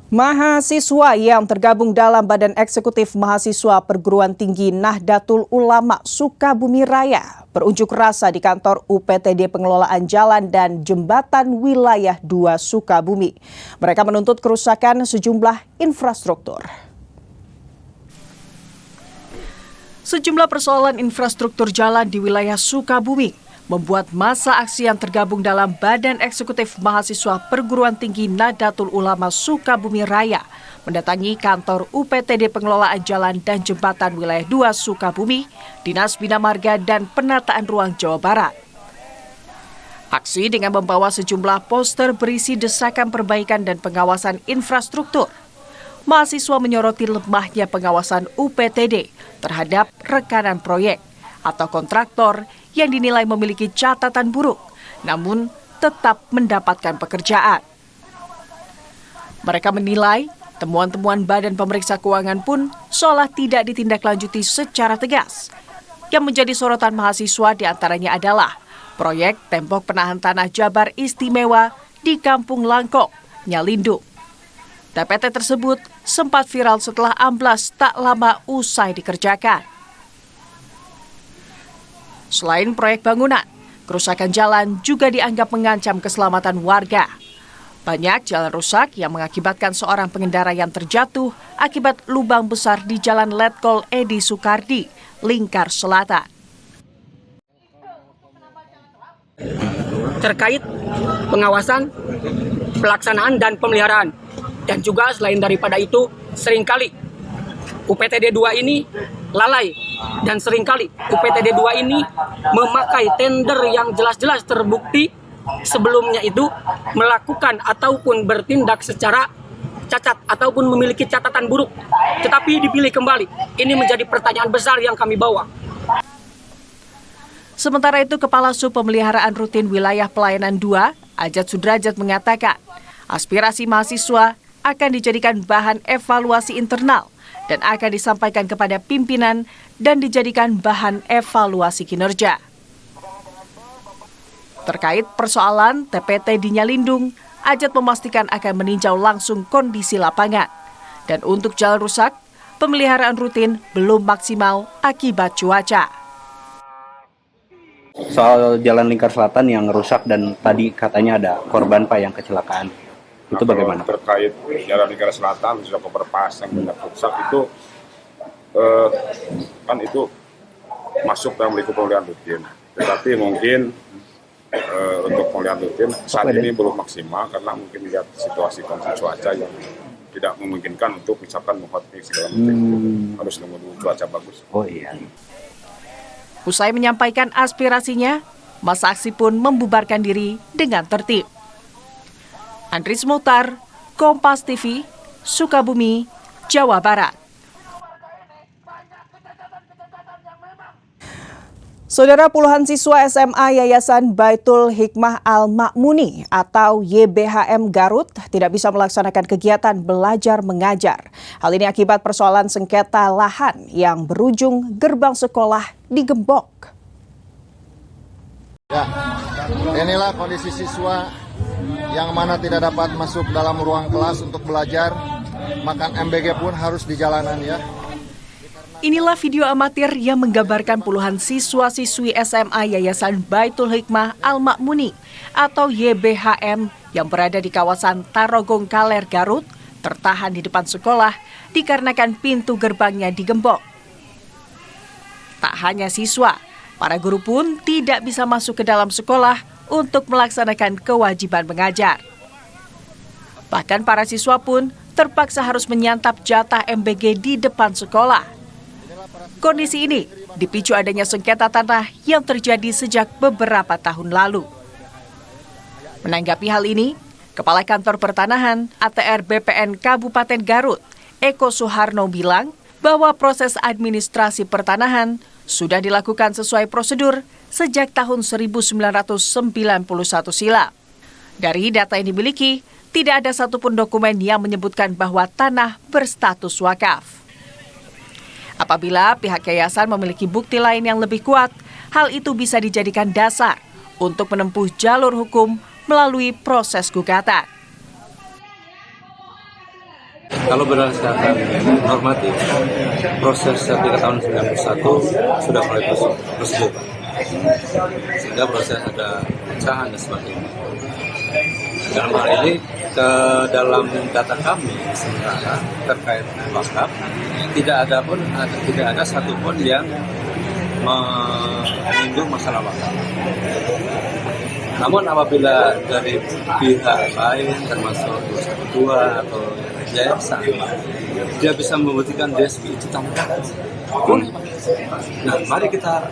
Mahasiswa yang tergabung dalam Badan Eksekutif Mahasiswa Perguruan Tinggi Nahdlatul Ulama Sukabumi Raya berunjuk rasa di kantor UPTD Pengelolaan Jalan dan Jembatan Wilayah 2 Sukabumi. Mereka menuntut kerusakan sejumlah infrastruktur. Sejumlah persoalan infrastruktur jalan di wilayah Sukabumi membuat massa aksi yang tergabung dalam Badan Eksekutif Mahasiswa Perguruan Tinggi Nahdlatul Ulama Sukabumi Raya mendatangi kantor UPTD Pengelolaan Jalan dan Jembatan Wilayah 2 Sukabumi, Dinas Bina Marga dan Penataan Ruang Jawa Barat. Aksi dengan membawa sejumlah poster berisi desakan perbaikan dan pengawasan infrastruktur. Mahasiswa menyoroti lemahnya pengawasan UPTD terhadap rekanan proyek atau kontraktor yang dinilai memiliki catatan buruk, namun tetap mendapatkan pekerjaan. Mereka menilai temuan-temuan Badan Pemeriksa Keuangan pun seolah tidak ditindaklanjuti secara tegas. Yang menjadi sorotan mahasiswa diantaranya adalah proyek tembok penahan tanah Jabar Istimewa di Kampung Langkok, Nyalindung. TPT tersebut sempat viral setelah amblas tak lama usai dikerjakan. Selain proyek bangunan, kerusakan jalan juga dianggap mengancam keselamatan warga. Banyak jalan rusak yang mengakibatkan seorang pengendara yang terjatuh akibat lubang besar di Jalan Letkol Edi Sukardi, Lingkar Selatan. Terkait pengawasan, pelaksanaan, dan pemeliharaan. Dan juga selain daripada itu, seringkali UPTD 2 ini lalai dan seringkali UPTD 2 ini memakai tender yang jelas-jelas terbukti sebelumnya itu melakukan ataupun bertindak secara cacat ataupun memiliki catatan buruk, tetapi dipilih kembali. Ini menjadi pertanyaan besar yang kami bawa. Sementara itu, Kepala Sub Pemeliharaan Rutin Wilayah Pelayanan 2, Ajat Sudrajat mengatakan, aspirasi mahasiswa akan dijadikan bahan evaluasi internal dan akan disampaikan kepada pimpinan dan dijadikan bahan evaluasi kinerja. Terkait persoalan TPT di Nyalindung, Ajat memastikan akan meninjau langsung kondisi lapangan. Dan untuk jalan rusak, pemeliharaan rutin belum maksimal akibat cuaca. Soal Jalan Lingkar Selatan yang rusak dan tadi katanya ada korban Pak yang kecelakaan. Itu bagaimana? Terkait Jalan Lingkar Selatan, sudah overpass yang banyak rusak itu, kan itu masuk dalam lingkup pemeliharaan rutin. Tetapi mungkin untuk pemeliharaan rutin saat ini belum maksimal karena mungkin lihat situasi kondisi cuaca yang tidak memungkinkan untuk misalkan menghotmix segala macam. Harus nunggu cuaca bagus. Oh iya. Usai menyampaikan aspirasinya, massa aksi pun membubarkan diri dengan tertib. Andris Muhtar, Kompas TV, Sukabumi, Jawa Barat. Saudara, puluhan siswa SMA Yayasan Baitul Hikmah Al-Ma'muni atau YBHM Garut tidak bisa melaksanakan kegiatan belajar mengajar. Hal ini akibat persoalan sengketa lahan yang berujung gerbang sekolah digembok. Ya, inilah kondisi siswa yang mana tidak dapat masuk dalam ruang kelas untuk belajar, makan MBG pun harus di jalanan ya. Inilah video amatir yang menggambarkan puluhan siswa-siswi SMA Yayasan Baitul Hikmah Al-Ma'muni atau YBHM yang berada di kawasan Tarogong Kaler, Garut, tertahan di depan sekolah dikarenakan pintu gerbangnya digembok. Tak hanya siswa, para guru pun tidak bisa masuk ke dalam sekolah untuk melaksanakan kewajiban mengajar. Bahkan para siswa pun terpaksa harus menyantap jatah MBG di depan sekolah. Kondisi ini dipicu adanya sengketa tanah yang terjadi sejak beberapa tahun lalu. Menanggapi hal ini, Kepala Kantor Pertanahan ATR BPN Kabupaten Garut, Eko Suharno bilang bahwa proses administrasi pertanahan sudah dilakukan sesuai prosedur sejak tahun 1991 silam. Dari data yang dimiliki, tidak ada satupun dokumen yang menyebutkan bahwa tanah berstatus wakaf. Apabila pihak yayasan memiliki bukti lain yang lebih kuat, hal itu bisa dijadikan dasar untuk menempuh jalur hukum melalui proses gugatan. Kalau berdasarkan normatif, proses ketika tahun 91 sudah mulai prosedur, sehingga proses ada pecahan dan sebagainya. Dalam hal ini, dalam data kami sementara terkait wakaf, tidak ada satupun yang menyinggung masalah wakaf. Namun apabila dari pihak lain termasuk ketua atau yayasan, dia bisa membuktikan dia itu tanpa. Nah, mari kita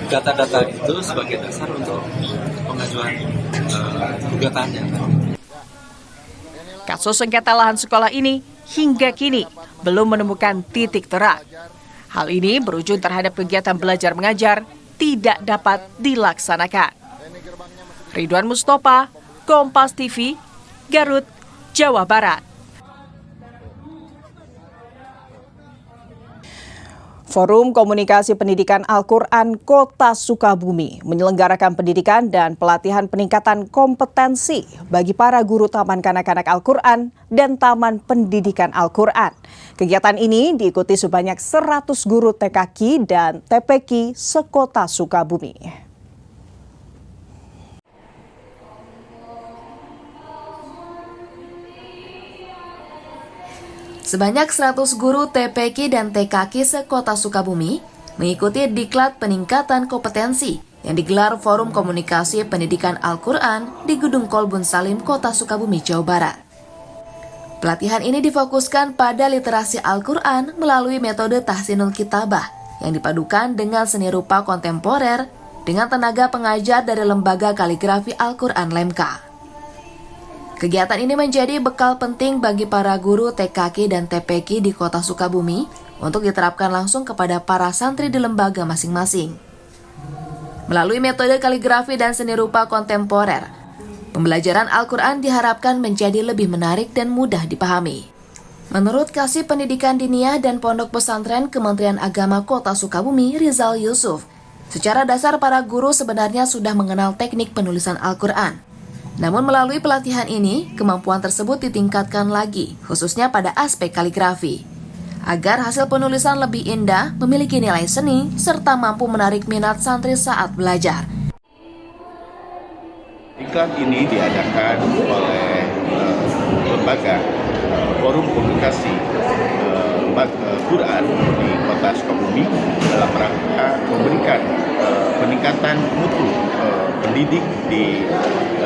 data-data itu sebagai dasar untuk pengajuan gugatannya. Kasus sengketa lahan sekolah ini hingga kini belum menemukan titik terang. Hal ini berujung terhadap kegiatan belajar mengajar tidak dapat dilaksanakan. Ridwan Mustopa, Kompas TV, Garut, Jawa Barat. Forum Komunikasi Pendidikan Al-Quran Kota Sukabumi menyelenggarakan pendidikan dan pelatihan peningkatan kompetensi bagi para guru Taman Kanak-Kanak Al-Quran dan Taman Pendidikan Al-Quran. Kegiatan ini diikuti sebanyak 100 guru TKQ dan TPQ sekota Sukabumi. Sebanyak 100 guru TPQ dan TKQ sekota Sukabumi mengikuti diklat peningkatan kompetensi yang digelar Forum Komunikasi Pendidikan Al-Quran di Gedung Kolbun Salim, Kota Sukabumi, Jawa Barat. Pelatihan ini difokuskan pada literasi Al-Quran melalui metode tahsinul kitabah yang dipadukan dengan seni rupa kontemporer dengan tenaga pengajar dari Lembaga Kaligrafi Al-Quran Lemka. Kegiatan ini menjadi bekal penting bagi para guru TKQ dan TPQ di Kota Sukabumi untuk diterapkan langsung kepada para santri di lembaga masing-masing. Melalui metode kaligrafi dan seni rupa kontemporer, pembelajaran Al-Quran diharapkan menjadi lebih menarik dan mudah dipahami. Menurut Kasih Pendidikan Diniyah dan Pondok Pesantren Kementerian Agama Kota Sukabumi, Rizal Yusuf, secara dasar para guru sebenarnya sudah mengenal teknik penulisan Al-Quran. Namun melalui pelatihan ini, kemampuan tersebut ditingkatkan lagi, khususnya pada aspek kaligrafi, agar hasil penulisan lebih indah, memiliki nilai seni, serta mampu menarik minat santri saat belajar. Diklat ini diadakan oleh lembaga Forum Komunikasi Quran di Kota Sukabumi dalam rangka memberikan peningkatan mutu pendidik di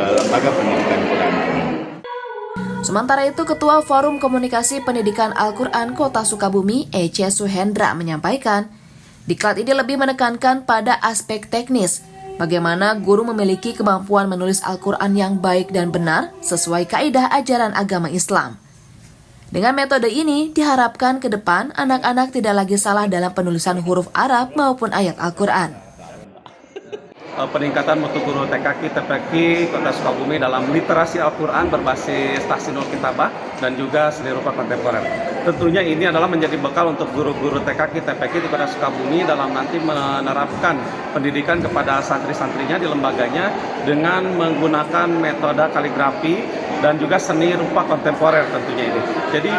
lembaga pendidikan Quran. Sementara itu, Ketua Forum Komunikasi Pendidikan Al-Quran Kota Sukabumi, Ece Suhendra, menyampaikan, diklat ini lebih menekankan pada aspek teknis, bagaimana guru memiliki kemampuan menulis Al-Quran yang baik dan benar sesuai kaidah ajaran agama Islam. Dengan metode ini, diharapkan ke depan anak-anak tidak lagi salah dalam penulisan huruf Arab maupun ayat Al-Quran. Peningkatan mutu guru TKQ, TPQ Kota Sukabumi dalam literasi Al-Quran berbasis tahsinul kitabah dan juga seni rupa kontemporer. Tentunya ini adalah menjadi bekal untuk guru-guru TKQ, TPQ di Kota Sukabumi dalam nanti menerapkan pendidikan kepada santri-santrinya di lembaganya dengan menggunakan metode kaligrafi dan juga seni rupa kontemporer tentunya ini. Jadi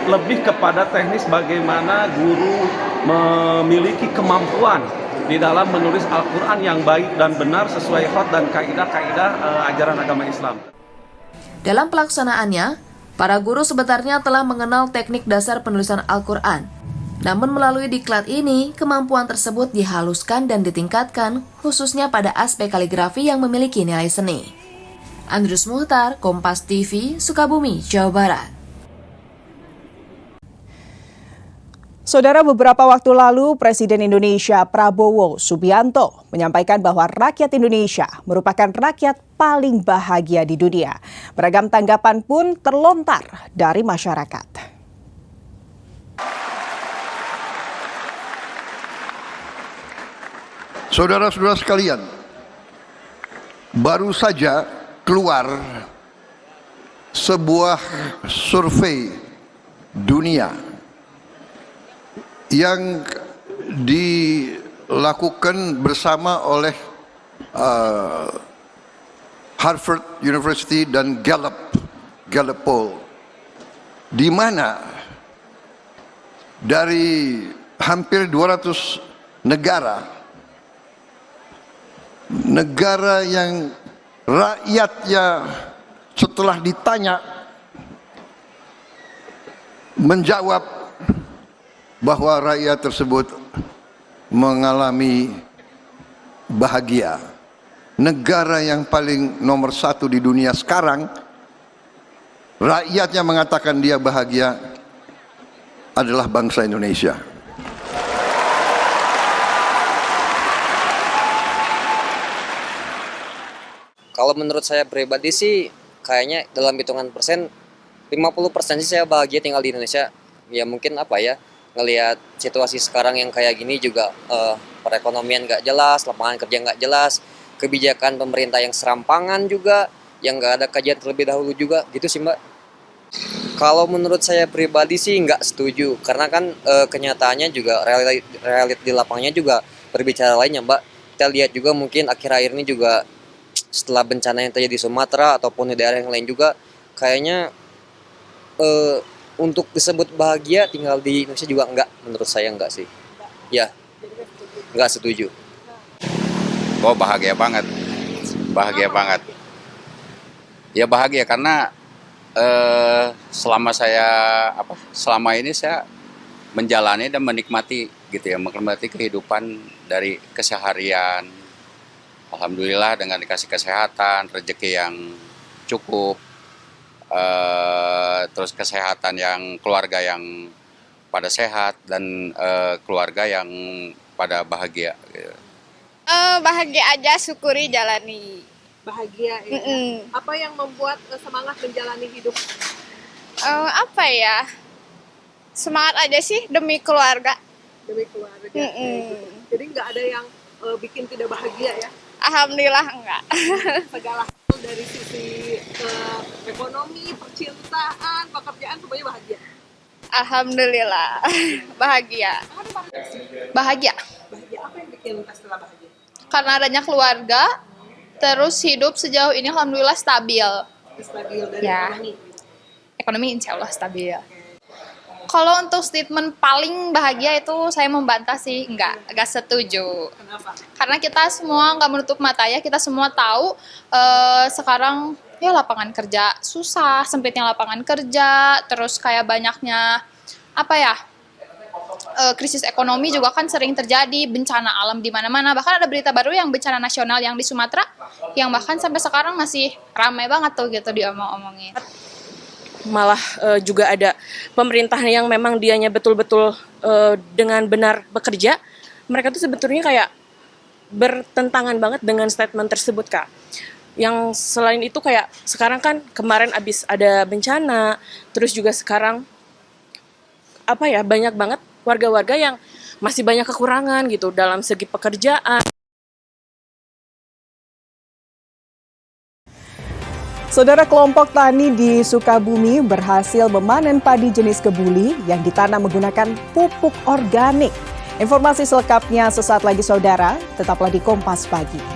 lebih kepada teknis bagaimana guru memiliki kemampuan di dalam menulis Al-Quran yang baik dan benar sesuai khot dan kaidah-kaidah ajaran agama Islam. Dalam pelaksanaannya, para guru sebenarnya telah mengenal teknik dasar penulisan Al-Quran. Namun melalui diklat ini, kemampuan tersebut dihaluskan dan ditingkatkan, khususnya pada aspek kaligrafi yang memiliki nilai seni. Andrus Muhtar, Kompas TV, Sukabumi, Jawa Barat. Saudara, beberapa waktu lalu Presiden Indonesia Prabowo Subianto menyampaikan bahwa rakyat Indonesia merupakan rakyat paling bahagia di dunia. Beragam tanggapan pun terlontar dari masyarakat. Saudara-saudara sekalian, baru saja keluar sebuah survei dunia yang dilakukan bersama oleh Harvard University dan Gallup Poll. di mana dari hampir 200 negara yang rakyatnya setelah ditanya menjawab bahwa rakyat tersebut mengalami bahagia. Negara yang paling nomor 1 di dunia sekarang, rakyatnya mengatakan dia bahagia, adalah bangsa Indonesia. Kalau menurut saya pribadi sih, kayaknya dalam hitungan persen, 50% sih saya bahagia tinggal di Indonesia. Ya mungkin apa ya, ngelihat situasi sekarang yang kayak gini juga, perekonomian nggak jelas, lapangan kerja nggak jelas, kebijakan pemerintah yang serampangan juga, yang nggak ada kajian terlebih dahulu juga, gitu sih Mbak. Kalau menurut saya pribadi sih nggak setuju, karena kan kenyataannya juga, realit di lapangnya juga berbicara lainnya Mbak. Kita lihat juga mungkin akhir-akhir ini juga setelah bencana yang terjadi di Sumatera ataupun di daerah yang lain juga, kayaknya untuk disebut bahagia tinggal di Indonesia juga enggak, menurut saya enggak sih. Ya, enggak setuju. Oh bahagia banget, ya bahagia karena selama ini saya menjalani dan menikmati gitu ya, menikmati kehidupan dari keseharian. Alhamdulillah dengan dikasih kesehatan, rezeki yang cukup, terus kesehatan yang keluarga yang pada sehat dan keluarga yang pada bahagia. Gitu. Bahagia aja, syukuri, jalani. Bahagia ya. Apa yang membuat semangat menjalani hidup? Apa ya? Semangat aja sih demi keluarga. Demi keluarga. Jadi nggak ada yang bikin tidak bahagia ya? Alhamdulillah enggak. Segala hal dari sisi ekonomi, percintaan, pekerjaan semuanya bahagia. Alhamdulillah. Bahagia. Bahagia. Bahagia. Apa yang bikin Estella bahagia? Karena adanya keluarga, terus hidup sejauh ini alhamdulillah stabil. Stabil dari ya. ekonomi. Ekonomi insya Allah stabil. Kalau untuk statement paling bahagia itu saya membantah sih, enggak setuju. Kenapa? Karena kita semua nggak menutup mata ya, kita semua tahu sekarang ya lapangan kerja susah, sempitnya lapangan kerja, terus kayak banyaknya apa ya, krisis ekonomi juga kan sering terjadi, bencana alam di mana-mana. Bahkan ada berita baru yang bencana nasional yang di Sumatera, yang bahkan sampai sekarang masih ramai banget tuh gitu diomong-omongin. Malah juga ada pemerintah yang memang dianya betul-betul dengan benar bekerja, mereka tuh sebetulnya kayak bertentangan banget dengan statement tersebut Kak. Yang selain itu kayak sekarang kan kemarin abis ada bencana, terus juga sekarang apa ya, banyak banget warga-warga yang masih banyak kekurangan gitu dalam segi pekerjaan. Saudara, kelompok tani di Sukabumi berhasil memanen padi jenis kebuli yang ditanam menggunakan pupuk organik. Informasi selengkapnya sesaat lagi saudara, tetaplah di Kompas Pagi.